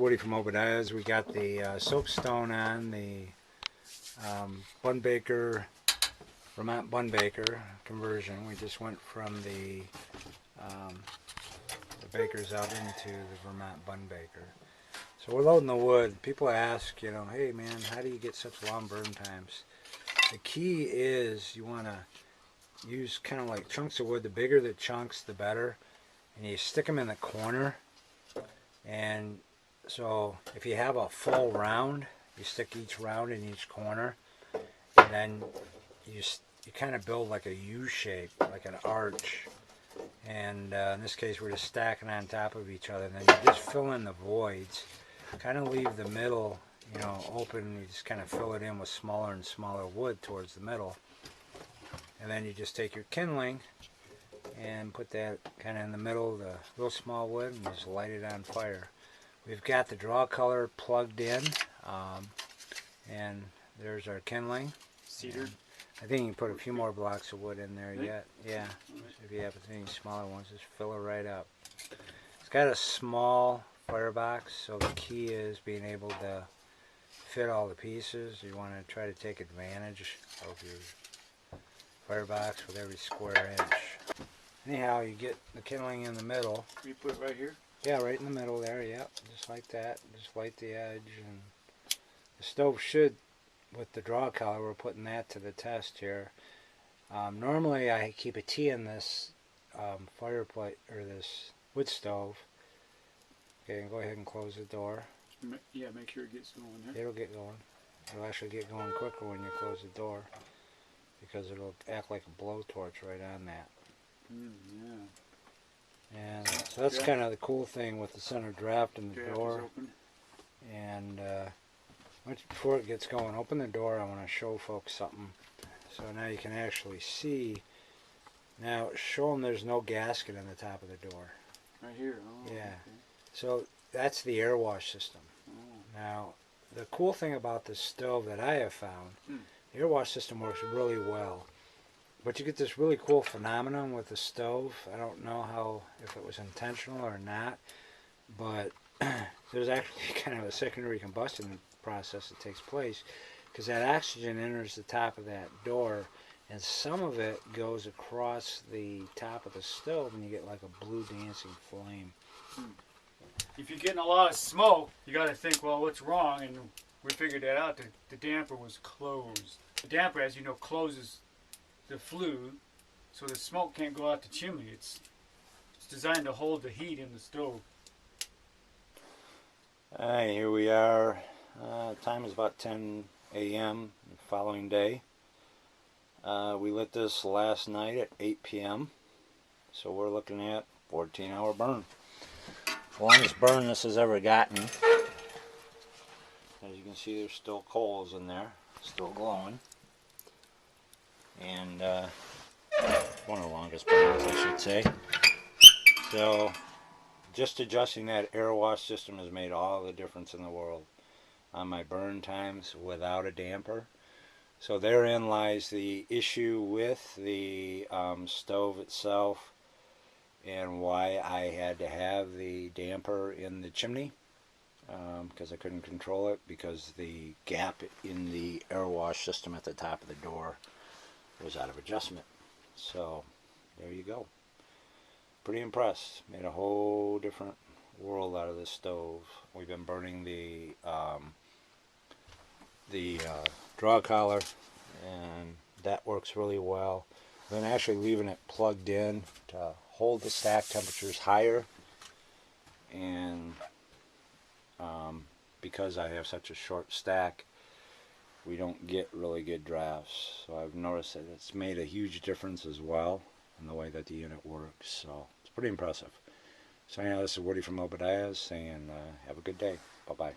Woody from Obadiah's. We got the Soapstone on, the Bun Baker, Vermont Bun Baker conversion. We just went from the Baker's oven to the Vermont Bun Baker. So we're loading the wood. People ask, you know, hey man, how do you get such long burn times? The key is you want to use kind of like chunks of wood. The bigger the chunks, the better. And you stick them in the corner. And so if you have a full round, you stick each round in each corner. And then you kind of build like a U shape, like an arch. And in this case, we're just stacking on top of each other. And then you just fill in the voids. Kind of leave the middle, you know, open. You just kind of fill it in with smaller and smaller wood towards the middle. And then you just take your kindling and put that kind of in the middle of the real small wood and just light it on fire. We've got the draw color plugged in, and there's our kindling. Cedar. I think you can put a few more blocks of wood in there yet. Yeah, if you have any smaller ones, just fill it right up. It's got a small firebox, so the key is being able to fit all the pieces. You want to try to take advantage of your firebox with every square inch. Anyhow, you get the kindling in the middle. You put it right here? Yeah, right in the middle there, yep. Just like that. Just light the edge. And the stove should, with the draw collar, we're putting that to the test here. Normally I keep a T in this fireplace, or this wood stove. Okay, go ahead and close the door. Yeah, make sure it gets going there. It'll get going. It'll actually get going quicker when you close the door, because it'll act like a blowtorch right on that. Yeah. And so that's kind of the cool thing with the center draft and the door. And before it gets going, open the door. I want to show folks something. So now you can actually see. Now show them there's no gasket on the top of the door. Right here. Oh, yeah. Okay. So that's the air wash system. Oh. Now the cool thing about this stove that I have found, the air wash system works really well. But you get this really cool phenomenon with the stove. I don't know if it was intentional or not, but there's actually kind of a secondary combustion process that takes place, because that oxygen enters the top of that door, and some of it goes across the top of the stove, and you get like a blue dancing flame. If you're getting a lot of smoke, you got to think, well, what's wrong? And we figured that out. The damper was closed. The damper, as you know, closes the flue, so the smoke can't go out the chimney. It's designed to hold the heat in the stove. Alright, here we are. Time is about 10 a.m. the following day. We lit this last night at 8 p.m. So we're looking at 14-hour burn. The longest burn this has ever gotten. As you can see, there's still coals in there, still glowing. And one of the longest burns, I should say. So just adjusting that air wash system has made all the difference in the world on my burn times without a damper. So therein lies the issue with the stove itself, and why I had to have the damper in the chimney, because I couldn't control it, because the gap in the air wash system at the top of the door was out of adjustment. So there you go. Pretty impressed. Made a whole different world out of this stove. We've been burning the draw collar, and that works really well. Then actually leaving it plugged in to hold the stack temperatures higher, and because I have such a short stack, we don't get really good drafts. So I've noticed that it's made a huge difference as well in the way that the unit works. So it's pretty impressive. So anyhow, this is Woody from Obadiah saying have a good day. Bye-bye.